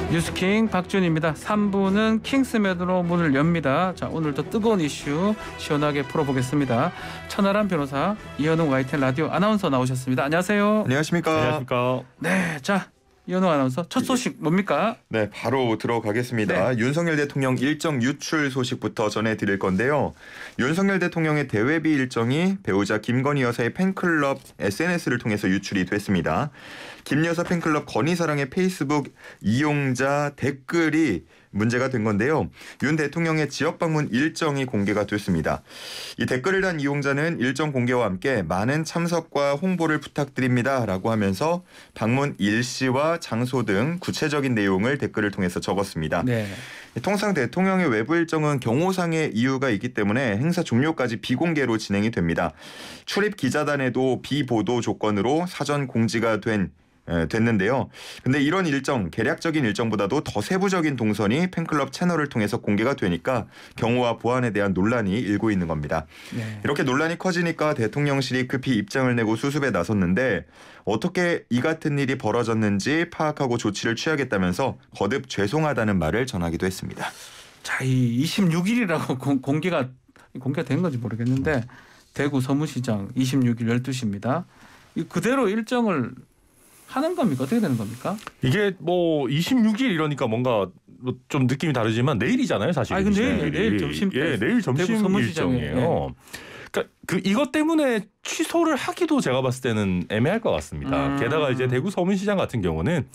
뉴스킹 박준입니다. 3부는 킹스맨으로 문을 엽니다. 자, 오늘도 뜨거운 이슈 시원하게 풀어보겠습니다. 천하람 변호사, 이현웅 YTN 라디오 아나운서 나오셨습니다. 안녕하세요. 안녕하십니까. 안녕하십니까. 네, 자, 이현웅 아나운서 첫 소식 뭡니까? 네, 바로 들어가겠습니다. 네. 윤석열 대통령 일정 유출 소식부터 전해드릴 건데요. 윤석열 대통령의 대외비 일정이 배우자 김건희 여사의 팬클럽 SNS를 통해서 유출이 됐습니다. 김 여사 팬클럽 건희사랑의 페이스북 이용자 댓글이 문제가 된 건데요. 윤 대통령의 지역 방문 일정이 공개가 됐습니다. 이 댓글을 단 이용자는 일정 공개와 함께 많은 참석과 홍보를 부탁드립니다라고 하면서 방문 일시와 장소 등 구체적인 내용을 댓글을 통해서 적었습니다. 네. 통상 대통령의 외부 일정은 경호상의 이유가 있기 때문에 행사 종료까지 비공개로 진행이 됩니다. 출입 기자단에도 비보도 조건으로 사전 공지가 됐는데요. 근데 이런 일정, 계략적인 일정보다도 더 세부적인 동선이 팬클럽 채널을 통해서 공개가 되니까 경호와 보안에 대한 논란이 일고 있는 겁니다. 네. 이렇게 논란이 커지니까 대통령실이 급히 입장을 내고 수습에 나섰는데 어떻게 이 같은 일이 벌어졌는지 파악하고 조치를 취하겠다면서 거듭 죄송하다는 말을 전하기도 했습니다. 자, 이 26일이라고 공개가 된 건지 모르겠는데 대구 서문시장 26일 12시입니다. 그대로 일정을 하는 겁니까? 어떻게 되는 겁니까? 이게 뭐 26일 이러니까 뭔가 좀 느낌이 다르지만 내일이잖아요, 사실. 아, 내일 점심 때. 예, 내일 점심 일정이에요. 네. 그러니까 이것 때문에 취소를 하기도 제가 봤을 때는 애매할 것 같습니다. 게다가 이제 대구 서문시장 같은 경우는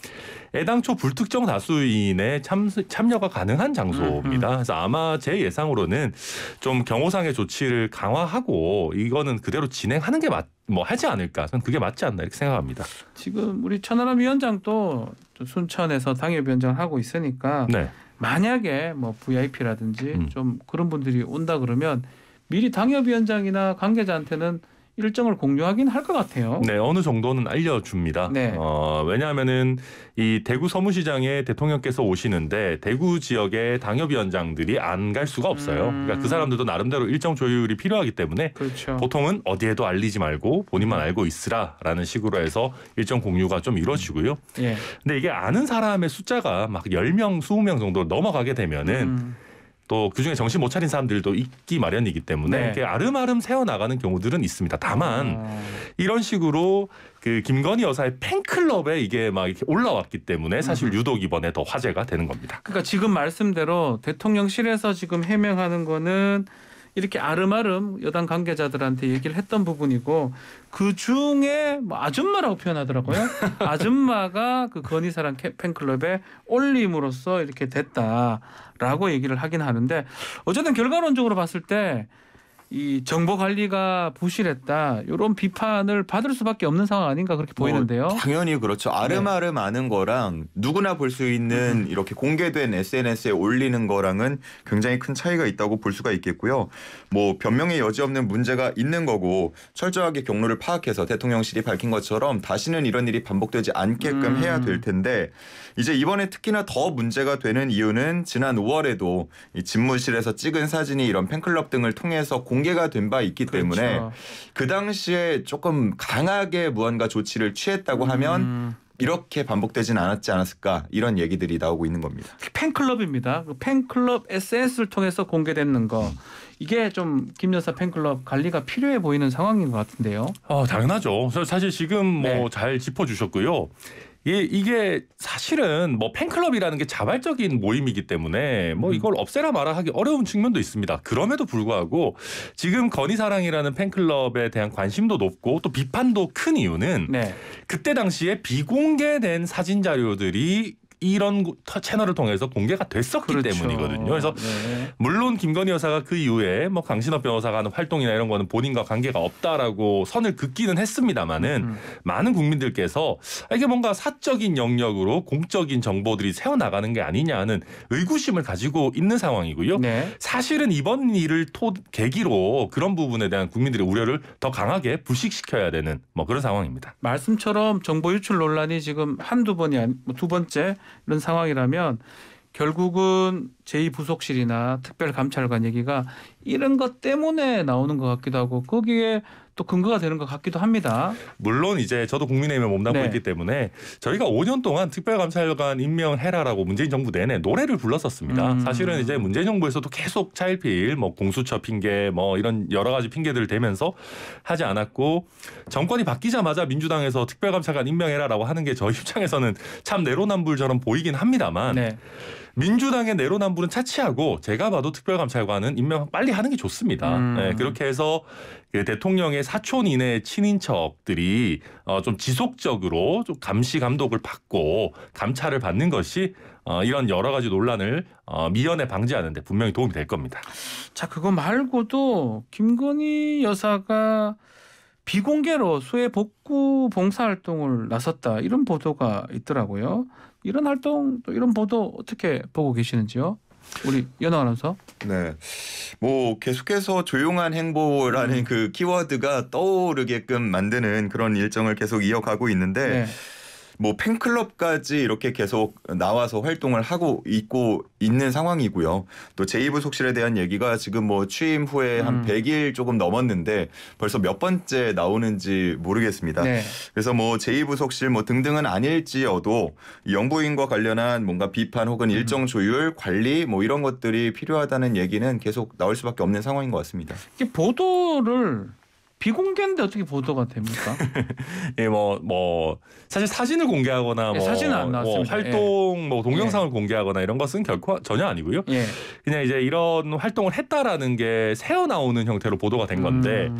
애당초 불특정 다수인의 참여가 가능한 장소입니다. 그래서 아마 제 예상으로는 좀 경호상의 조치를 강화하고 이거는 그대로 진행하는 게 하지 않을까. 저는 그게 맞지 않나 이렇게 생각합니다. 지금 우리 천하람 위원장도 순천에서 당협위원장을 하고 있으니까 네. 만약에 뭐 VIP라든지 좀 그런 분들이 온다 그러면 미리 당협위원장이나 관계자한테는 일정을 공유하긴 할 것 같아요. 네, 어느 정도는 알려줍니다. 네. 왜냐하면은 이 대구 서문시장에 대통령께서 오시는데 대구 지역의 당협위원장들이 안 갈 수가 없어요. 그러니까 그 사람들도 나름대로 일정 조율이 필요하기 때문에 그렇죠. 보통은 어디에도 알리지 말고 본인만 알고 있으라라는 식으로 해서 일정 공유가 좀 이루어지고요. 예. 근데 이게 아는 사람의 숫자가 막 10명, 20명 정도 넘어가게 되면은 또 그중에 정신 못 차린 사람들도 있기 마련이기 때문에 네. 이렇게 아름아름 새어나가는 경우들은 있습니다. 다만 이런 식으로 그 김건희 여사의 팬클럽에 이게 막 이렇게 올라왔기 때문에 사실 유독 이번에 더 화제가 되는 겁니다. 그러니까 지금 말씀대로 대통령실에서 지금 해명하는 거는 이렇게 아름아름 여당 관계자들한테 얘기를 했던 부분이고 그 중에 뭐 아줌마라고 표현하더라고요. 아줌마가 그 건희사랑 팬클럽에 올림으로써 이렇게 됐다라고 얘기를 하긴 하는데 어쨌든 결과론적으로 봤을 때 이 정보 관리가 부실했다 이런 비판을 받을 수밖에 없는 상황 아닌가 그렇게 보이는데요. 당연히 그렇죠. 아름아름 아는 거랑 누구나 볼 수 있는 이렇게 공개된 SNS에 올리는 거랑은 굉장히 큰 차이가 있다고 볼 수가 있겠고요. 뭐 변명의 여지 없는 문제가 있는 거고 철저하게 경로를 파악해서 대통령실이 밝힌 것처럼 다시는 이런 일이 반복되지 않게끔 해야 될 텐데 이제 이번에 특히나 더 문제가 되는 이유는 지난 5월에도 이 집무실에서 찍은 사진이 이런 팬클럽 등을 통해서 공개가 된 바 있기 때문에 그렇죠. 그 당시에 조금 강하게 무언가 조치를 취했다고 하면 이렇게 반복되진 않았지 않았을까 이런 얘기들이 나오고 있는 겁니다. 팬클럽입니다. 그 팬클럽 SNS를 통해서 공개됐는 거 이게 좀 김 여사 팬클럽 관리가 필요해 보이는 상황인 것 같은데요. 당연하죠. 사실 지금 뭐 잘 짚어주셨고요. 이게 사실은 뭐 팬클럽이라는 게 자발적인 모임이기 때문에 뭐 이걸 없애라 마라 하기 어려운 측면도 있습니다. 그럼에도 불구하고 지금 건희사랑이라는 팬클럽에 대한 관심도 높고 또 비판도 큰 이유는 그때 당시에 비공개된 사진 자료들이 이런 채널을 통해서 공개가 됐었기 때문이거든요. 그래서 물론 김건희 여사가 그 이후에 뭐 강신업 변호사가 하는 활동이나 이런 거는 본인과 관계가 없다라고 선을 긋기는 했습니다마는 많은 국민들께서 이게 뭔가 사적인 영역으로 공적인 정보들이 새어나가는 게 아니냐는 의구심을 가지고 있는 상황이고요. 사실은 이번 일을 계기로 그런 부분에 대한 국민들의 우려를 더 강하게 불식시켜야 되는 뭐 그런 상황입니다. 말씀처럼 정보 유출 논란이 지금 한두 번이 아니 두 번째 이런 상황이라면 결국은 제2부속실이나 특별감찰관 얘기가 이런 것 때문에 나오는 것 같기도 하고 거기에 또 근거가 되는 것 같기도 합니다. 물론 이제 저도 국민의힘에 몸담고 네. 있기 때문에 저희가 5년 동안 특별감찰관 임명해라라고 문재인 정부 내내 노래를 불렀었습니다. 사실은 이제 문재인 정부에서도 계속 차일피일 뭐 공수처 핑계 뭐 이런 여러 가지 핑계들을 대면서 하지 않았고 정권이 바뀌자마자 민주당에서 특별감찰관 임명해라라고 하는 게 저희 입장에서는 참 내로남불처럼 보이긴 합니다만 네. 민주당의 내로남불은 차치하고 제가 봐도 특별감찰관은 임명 빨리 하는 게 좋습니다. 네, 그렇게 해서 그 대통령의 사촌 이내 친인척들이 좀 지속적으로 좀 감시 감독을 받고 감찰을 받는 것이 이런 여러 가지 논란을 미연에 방지하는 데 분명히 도움이 될 겁니다. 자, 그거 말고도 김건희 여사가 비공개로 수해 복구 봉사 활동을 나섰다 이런 보도가 있더라고요. 이런 활동 또 이런 보도 어떻게 보고 계시는지요? 우리 연호 아나운서. 네. 뭐 계속해서 조용한 행보라는 그 키워드가 떠오르게끔 만드는 그런 일정을 계속 이어가고 있는데 네. 뭐 팬클럽까지 이렇게 계속 나와서 활동을 하고 있고 있는 상황이고요. 또 제2부속실에 대한 얘기가 지금 뭐 취임 후에 한 100일 조금 넘었는데 벌써 몇 번째 나오는지 모르겠습니다. 네. 그래서 뭐 제2부속실 뭐 등등은 아닐지어도 영부인과 관련한 뭔가 비판 혹은 일정 조율, 관리 뭐 이런 것들이 필요하다는 얘기는 계속 나올 수밖에 없는 상황인 것 같습니다. 이게 보도를 비공개인데 어떻게 보도가 됩니까? 예, 뭐 사실 사진을 공개하거나 예, 뭐, 사진은 안 나왔습니다. 활동 뭐 동영상을 공개하거나 이런 것은 결코 전혀 아니고요. 예. 그냥 이제 이런 활동을 했다라는 게 새어 나오는 형태로 보도가 된 건데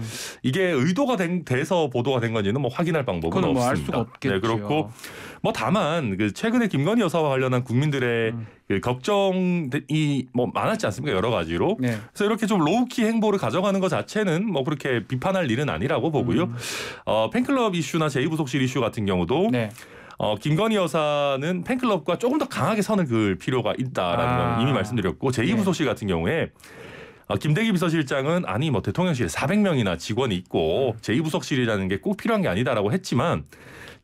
이게 의도가 돼서 보도가 된 건지는 뭐 확인할 방법은 그건 뭐 알 없습니다. 수가 없겠죠. 네, 그렇고 뭐 다만 그 최근에 김건희 여사와 관련한 국민들의 그 걱정이 뭐 많았지 않습니까? 여러 가지로. 네. 그래서 이렇게 좀 로우키 행보를 가져가는 것 자체는 뭐 그렇게 비판할 일은 아니라고 보고요. 팬클럽 이슈나 제2부속실 이슈 같은 경우도 네. 김건희 여사는 팬클럽과 조금 더 강하게 선을 그을 필요가 있다라는 건 이미 말씀드렸고 제2부속실 같은 경우에 김대기 비서실장은 아니 뭐 대통령실에 400명이나 직원이 있고 제2부속실이라는 게 꼭 필요한 게 아니다라고 했지만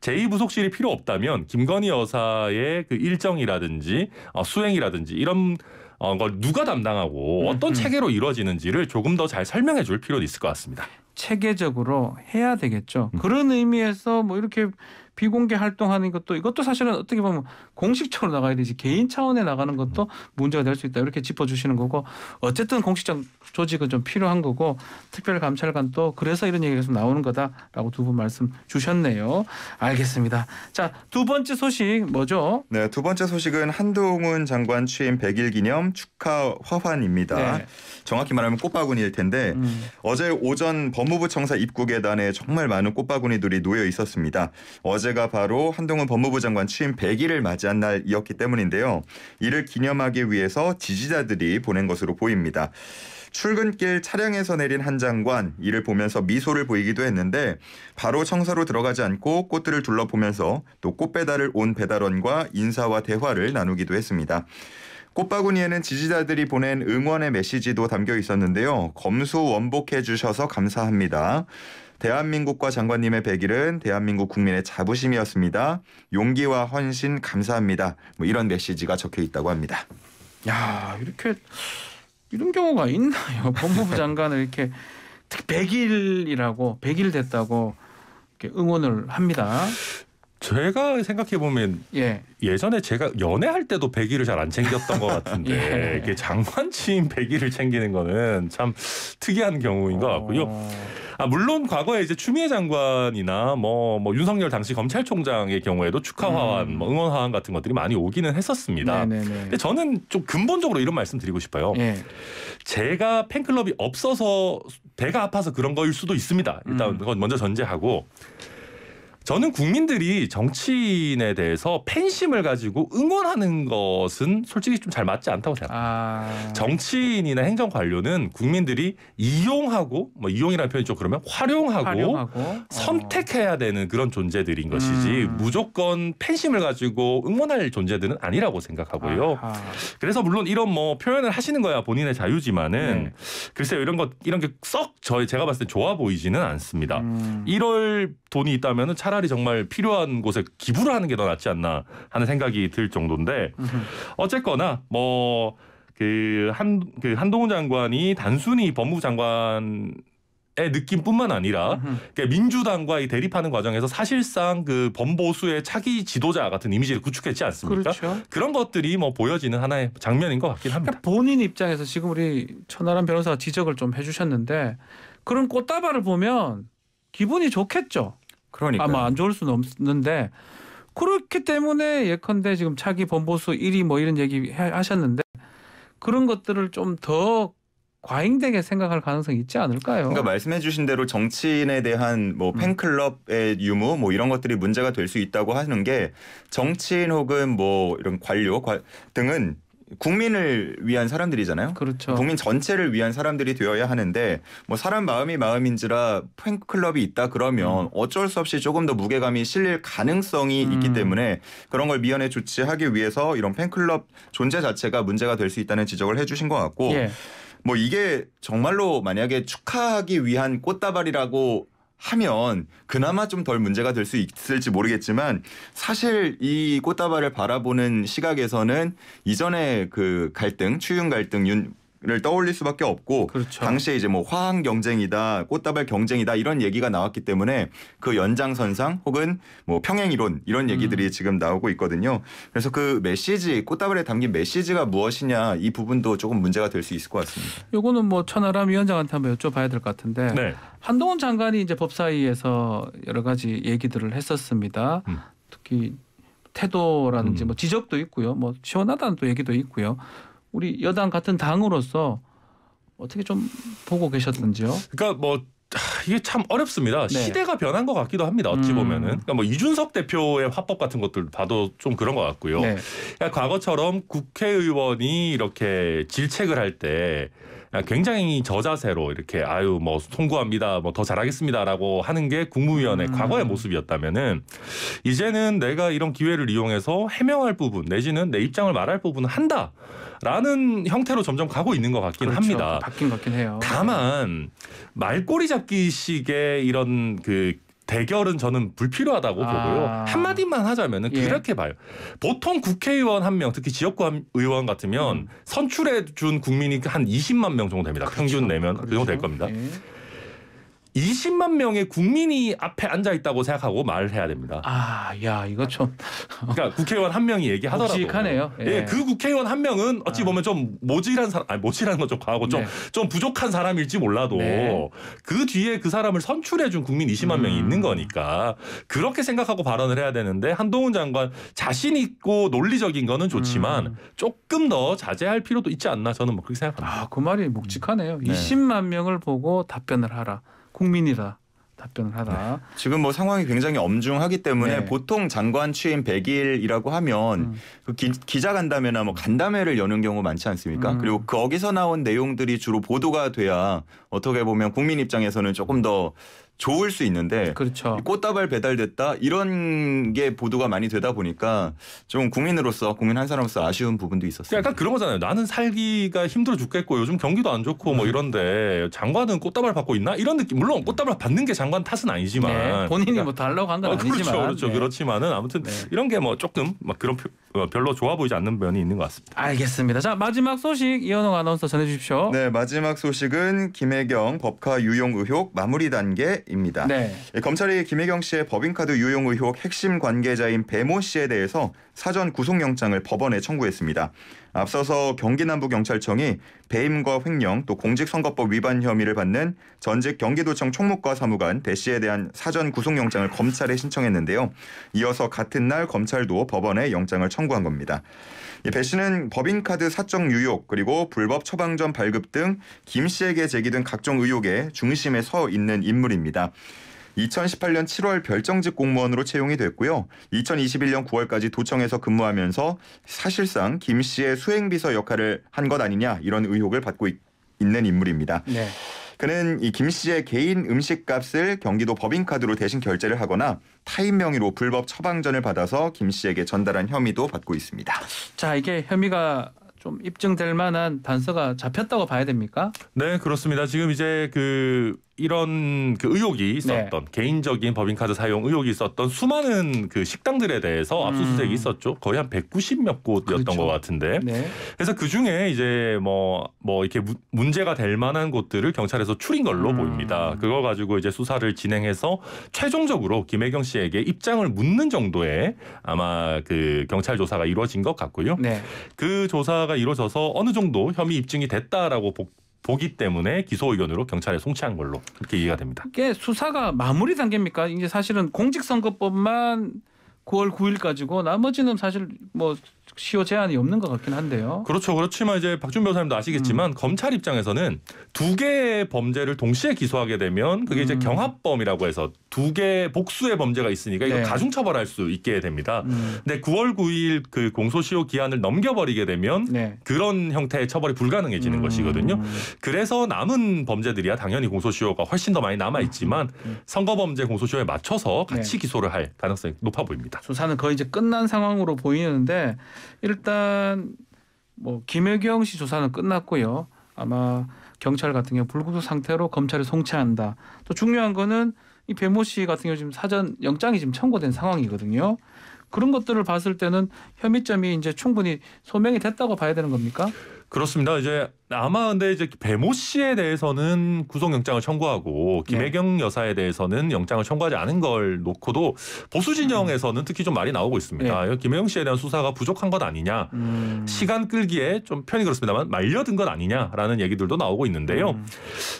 제2부속실이 필요 없다면 김건희 여사의 그 일정이라든지 수행이라든지 이런 걸 누가 담당하고 어떤 체계로 이루어지는지를 조금 더 잘 설명해 줄 필요도 있을 것 같습니다. 체계적으로 해야 되겠죠. 그런 의미에서 뭐 이렇게 비공개 활동하는 것도 이것도 사실은 어떻게 보면 공식적으로 나가야 되지 개인 차원에 나가는 것도 문제가 될 수 있다 이렇게 짚어주시는 거고 어쨌든 공식적 조직은 좀 필요한 거고 특별감찰관도 그래서 이런 얘기가 계속 나오는 거다라고 두 분 말씀 주셨네요. 알겠습니다. 자, 두 번째 소식 뭐죠? 네, 두 번째 소식은 한동훈 장관 취임 100일 기념 축하 화환입니다. 네. 정확히 말하면 꽃바구니일 텐데 어제 오전 법무부 청사 입구계단에 정말 많은 꽃바구니들이 놓여 있었습니다. 어제가 바로 한동훈 법무부 장관 취임 100일을 맞이한 날이었기 때문인데요. 이를 기념하기 위해서 지지자들이 보낸 것으로 보입니다. 출근길 차량에서 내린 한 장관 이를 보면서 미소를 보이기도 했는데 바로 청사로 들어가지 않고 꽃들을 둘러보면서 또 꽃배달을 온 배달원과 인사와 대화를 나누기도 했습니다. 꽃바구니에는 지지자들이 보낸 응원의 메시지도 담겨 있었는데요. 검소원복해 주셔서 감사합니다. 대한민국과 장관님의 100일은 대한민국 국민의 자부심이었습니다. 용기와 헌신 감사합니다. 뭐 이런 메시지가 적혀 있다고 합니다. 야, 이렇게 이런 경우가 있나요? 법무부 장관을 이렇게 100일이라고 100일 됐다고 이렇게 응원을 합니다. 제가 생각해 보면 예. 예전에 제가 연애할 때도 100일을 잘 안 챙겼던 것 같은데 예. 이게 장관 취임 100일을 챙기는 거는 참 특이한 경우인 것 같고요. 물론 과거에 이제 추미애 장관이나 뭐 윤석열 당시 검찰총장의 경우에도 축하 화환, 뭐 응원 화환 같은 것들이 많이 오기는 했었습니다. 네네네. 근데 저는 좀 근본적으로 이런 말씀 드리고 싶어요. 예. 제가 팬클럽이 없어서 배가 아파서 그런 거일 수도 있습니다. 일단 그건 먼저 전제하고 저는 국민들이 정치인에 대해서 팬심을 가지고 응원하는 것은 솔직히 좀 잘 맞지 않다고 생각합니다. 정치인이나 행정관료는 국민들이 이용하고 뭐 이용이라는 표현이 좀 그러면 활용하고 선택해야 되는 그런 존재들인 것이지 무조건 팬심을 가지고 응원할 존재들은 아니라고 생각하고요. 그래서 물론 이런 뭐 표현을 하시는 거야 본인의 자유지만은 네. 글쎄요 이런 게 썩 제가 봤을 때 좋아 보이지는 않습니다. 이럴 돈이 있다면 차라리 정말 필요한 곳에 기부를 하는 게 더 낫지 않나 하는 생각이 들 정도인데 어쨌거나 뭐 한동훈 장관이 단순히 법무부 장관 의 느낌뿐만 아니라 그러니까 민주당과 이 대립하는 과정에서 사실상 그 범보수의 차기 지도자 같은 이미지를 구축했지 않습니까? 그렇죠. 그런 것들이 뭐 보여지는 하나의 장면인 것 같긴 합니다. 그러니까 본인 입장에서 지금 우리 천하람 변호사가 지적을 좀 해주셨는데 그런 꽃다발을 보면 기분이 좋겠죠. 그러니까 아마 안 좋을 수는 없는데 그렇기 때문에 예컨대 지금 차기 범보수 1위 뭐 이런 얘기 하셨는데 그런 것들을 좀 더 과잉되게 생각할 가능성이 있지 않을까요? 그러니까 말씀해주신 대로 정치인에 대한 뭐 팬클럽의 유무 뭐 이런 것들이 문제가 될 수 있다고 하는 게 정치인 혹은 뭐 이런 관료 등은 국민을 위한 사람들이잖아요. 그렇죠. 국민 전체를 위한 사람들이 되어야 하는데 뭐 사람 마음이 마음인지라 팬클럽이 있다 그러면 어쩔 수 없이 조금 더 무게감이 실릴 가능성이 있기 때문에 그런 걸 미연에 조치하기 위해서 이런 팬클럽 존재 자체가 문제가 될 수 있다는 지적을 해주신 것 같고 예. 뭐 이게 정말로 만약에 축하하기 위한 꽃다발이라고 하면 그나마 좀 덜 문제가 될 수 있을지 모르겠지만 사실 이 꽃다발을 바라보는 시각에서는 이전에 그 갈등, 추윤 갈등 를 떠올릴 수밖에 없고 그렇죠. 당시에 이제 뭐 화학 경쟁이다, 꽃다발 경쟁이다 이런 얘기가 나왔기 때문에 그 연장선상 혹은 뭐 평행 이론 이런 얘기들이 지금 나오고 있거든요. 그래서 그 메시지, 꽃다발에 담긴 메시지가 무엇이냐 이 부분도 조금 문제가 될 수 있을 것 같습니다. 요거는 뭐 천하람 위원장한테 한번 여쭤봐야 될 것 같은데 네. 한동훈 장관이 이제 법사위에서 여러 가지 얘기들을 했었습니다. 특히 태도라든지 뭐 지적도 있고요. 뭐 시원하다는 또 얘기도 있고요. 우리 여당 같은 당으로서 어떻게 좀 보고 계셨던지요? 그러니까 뭐 이게 참 어렵습니다. 네. 시대가 변한 것 같기도 합니다. 어찌 보면은 그러니까 뭐 이준석 대표의 화법 같은 것들 봐도 좀 그런 것 같고요. 네. 그러니까 과거처럼 국회의원이 이렇게 질책을 할 때 굉장히 저자세로 이렇게 아유 뭐 송구합니다, 뭐 더 잘하겠습니다라고 하는 게 국무위원의 과거의 모습이었다면은 이제는 내가 이런 기회를 이용해서 해명할 부분 내지는 내 입장을 말할 부분은 한다. 라는 형태로 점점 가고 있는 것 같긴 그렇죠. 합니다. 바뀐 것 같긴 해요. 다만 말꼬리 잡기식의 이런 그 대결은 저는 불필요하다고 보고요. 한마디만 하자면은 예. 그렇게 봐요. 보통 국회의원 한 명, 특히 지역구 의원 같으면 선출해 준 국민이 한 20만 명 정도 됩니다. 평균 내면 그 정도 될 겁니다. 예. 20만 명의 국민이 앞에 앉아 있다고 생각하고 말을 해야 됩니다. 아, 야, 이거 좀 그러니까 국회의원 한 명이 얘기하더라도 묵직하네요. 예. 예, 그 국회의원 한 명은 어찌 보면 좀 모질한 사람, 아니 모질한 건 좀 과하고 네. 좀 부족한 사람일지 몰라도 네. 그 뒤에 그 사람을 선출해준 국민 20만 명이 있는 거니까 그렇게 생각하고 발언을 해야 되는데 한동훈 장관 자신 있고 논리적인 거는 좋지만 조금 더 자제할 필요도 있지 않나 저는 뭐 그렇게 생각합니다. 아, 그 말이 묵직하네요. 네. 20만 명을 보고 답변을 하라. 국민이라 답변을 하라. 지금 뭐 상황이 굉장히 엄중하기 때문에 네. 보통 장관 취임 100일이라고 하면 그 기자간담회나 뭐 간담회를 여는 경우 많지 않습니까? 그리고 거기서 나온 내용들이 주로 보도가 돼야 어떻게 보면 국민 입장에서는 조금 더 좋을 수 있는데 그렇죠. 꽃다발 배달됐다 이런 게 보도가 많이 되다 보니까 좀 국민으로서 국민 한 사람으로서 아쉬운 부분도 있었어요. 약간 그런 거잖아요. 나는 살기가 힘들어 죽겠고 요즘 경기도 안 좋고 뭐 이런데 장관은 꽃다발 받고 있나? 이런 느낌. 물론 꽃다발 받는 게 장관 탓은 아니지만 네. 본인이 뭐 달라고 한 건 아니지만. 그렇죠. 네. 그렇지만은 아무튼 네. 이런 게 뭐 조금 막 그런 별로 좋아 보이지 않는 면이 있는 것 같습니다. 알겠습니다. 자, 마지막 소식 이현웅 아나운서 전해주십시오. 네, 마지막 소식은 김혜경 법카 유용 의혹 마무리 단계입니다. 네. 검찰이 김혜경 씨의 법인카드 유용 의혹 핵심 관계자인 배모 씨에 대해서 사전 구속영장을 법원에 청구했습니다. 앞서서 경기남부경찰청이 배임과 횡령 또 공직선거법 위반 혐의를 받는 전직 경기도청 총무과 사무관 배 씨에 대한 사전 구속영장을 검찰에 신청했는데요. 이어서 같은 날 검찰도 법원에 영장을 청구한 겁니다. 배 씨는 법인카드 사적 유용 그리고 불법 처방전 발급 등 김 씨에게 제기된 각종 의혹의 중심에 서 있는 인물입니다. 2018년 7월 별정직 공무원으로 채용이 됐고요. 2021년 9월까지 도청에서 근무하면서 사실상 김 씨의 수행비서 역할을 한 것 아니냐 이런 의혹을 받고 있는 인물입니다. 네. 그는 이 김 씨의 개인 음식값을 경기도 법인카드로 대신 결제를 하거나 타인 명의로 불법 처방전을 받아서 김 씨에게 전달한 혐의도 받고 있습니다. 자, 이게 혐의가 좀 입증될 만한 단서가 잡혔다고 봐야 됩니까? 네, 그렇습니다. 지금 이제 그 이런 그 의혹이 있었던 개인적인 법인카드 사용 의혹이 있었던 수많은 그 식당들에 대해서 압수수색이 있었죠. 거의 한 190몇 곳이었던 그렇죠. 것 같은데. 네. 그래서 그 중에 이제 뭐 이렇게 문제가 될 만한 곳들을 경찰에서 추린 걸로 보입니다. 그거 가지고 이제 수사를 진행해서 최종적으로 김혜경 씨에게 입장을 묻는 정도의 아마 그 경찰 조사가 이루어진 것 같고요. 네. 그 조사가 이루어져서 어느 정도 혐의 입증이 됐다라고 보기 때문에 기소 의견으로 경찰에 송치한 걸로 그렇게 이해가 됩니다. 이게 수사가 마무리 단계입니까? 이제 사실은 공직선거법만 9월 9일까지고 나머지는 사실 뭐 시효 제한이 없는 것 같긴 한데요. 그렇죠. 그렇지만 이제 박준 변호사님도 아시겠지만 검찰 입장에서는 두 개의 범죄를 동시에 기소하게 되면 그게 이제 경합범이라고 해서 두 개 복수의 범죄가 있으니까 이거 네. 가중처벌할 수 있게 됩니다. 근데 9월 9일 그 공소시효 기한을 넘겨버리게 되면 네. 그런 형태의 처벌이 불가능해지는 것이거든요. 그래서 남은 범죄들이야 당연히 공소시효가 훨씬 더 많이 남아있지만 선거범죄 공소시효에 맞춰서 같이 기소를 할 가능성이 높아 보입니다. 수사는 거의 이제 끝난 상황으로 보이는데 일단 뭐 김혜경 씨 조사는 끝났고요. 아마 경찰 같은 경우 불구속 상태로 검찰에 송치한다. 또 중요한 거는 이 배모 씨 같은 경우 지금 사전 영장이 지금 청구된 상황이거든요. 그런 것들을 봤을 때는 혐의점이 이제 충분히 소명이 됐다고 봐야 되는 겁니까? 그렇습니다. 이제 아마 근데 이제 배모 씨에 대해서는 구속영장을 청구하고 김혜경 여사에 대해서는 영장을 청구하지 않은 걸 놓고도 보수 진영에서는 특히 좀 말이 나오고 있습니다. 김혜경 씨에 대한 수사가 부족한 것 아니냐, 시간 끌기에 좀 편이 그렇습니다만 말려든 것 아니냐라는 얘기들도 나오고 있는데요.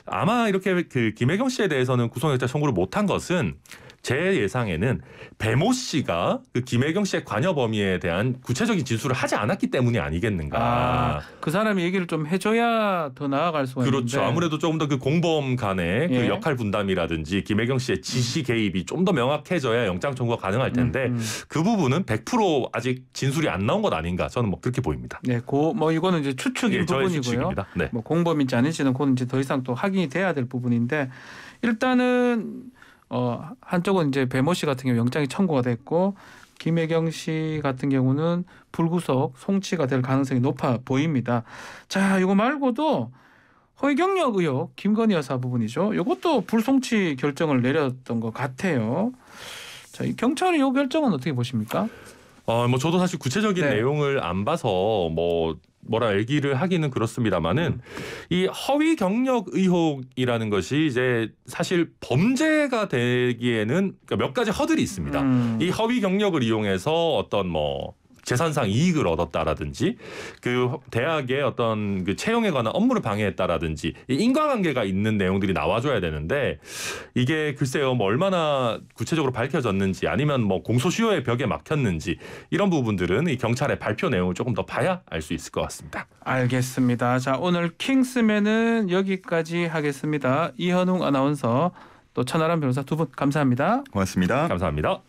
아마 이렇게 그 김혜경 씨에 대해서는 구속영장 청구를 못한 것은 제 예상에는 배모 씨가 그 김혜경 씨의 관여 범위에 대한 구체적인 진술을 하지 않았기 때문이 아니겠는가. 그 사람이 얘기를 좀 해줘야 더 나아갈 수가 있는데. 그렇죠. 아무래도 조금 더 그 공범 간의 그 역할 분담이라든지 김혜경 씨의 지시 개입이 좀 더 명확해져야 영장 청구가 가능할 텐데 그 부분은 100% 아직 진술이 안 나온 것 아닌가. 저는 뭐 그렇게 보입니다. 네, 뭐 이거는 이제 추측인 저의 부분이고요. 추측입니다. 네. 뭐 공범인지 아닌지는 그건 이제 더 이상 또 확인이 돼야 될 부분인데 일단은 한쪽은 이제 배모 씨 같은 경우 영장이 청구가 됐고 김혜경 씨 같은 경우는 불구속 송치가 될 가능성이 높아 보입니다. 자, 이거 말고도 허위 경력 의혹 김건희 여사 부분이죠. 이것도 불송치 결정을 내렸던 것 같아요. 자, 이 경찰의 이 결정은 어떻게 보십니까? 뭐 저도 사실 구체적인 내용을 안 봐서 뭐라 얘기를 하기는 그렇습니다만은 이 허위 경력 의혹이라는 것이 이제 사실 범죄가 되기에는 그러니까 몇 가지 허들이 있습니다. 이 허위 경력을 이용해서 어떤 뭐 재산상 이익을 얻었다라든지 그 대학의 어떤 그 채용에 관한 업무를 방해했다라든지 이 인과관계가 있는 내용들이 나와줘야 되는데 이게 글쎄요 뭐 얼마나 구체적으로 밝혀졌는지 아니면 뭐 공소시효의 벽에 막혔는지 이런 부분들은 이 경찰의 발표 내용을 조금 더 봐야 알 수 있을 것 같습니다. 알겠습니다. 자, 오늘 킹스맨은 여기까지 하겠습니다. 이현웅 아나운서 또 천하람 변호사 두 분 감사합니다. 고맙습니다. 감사합니다.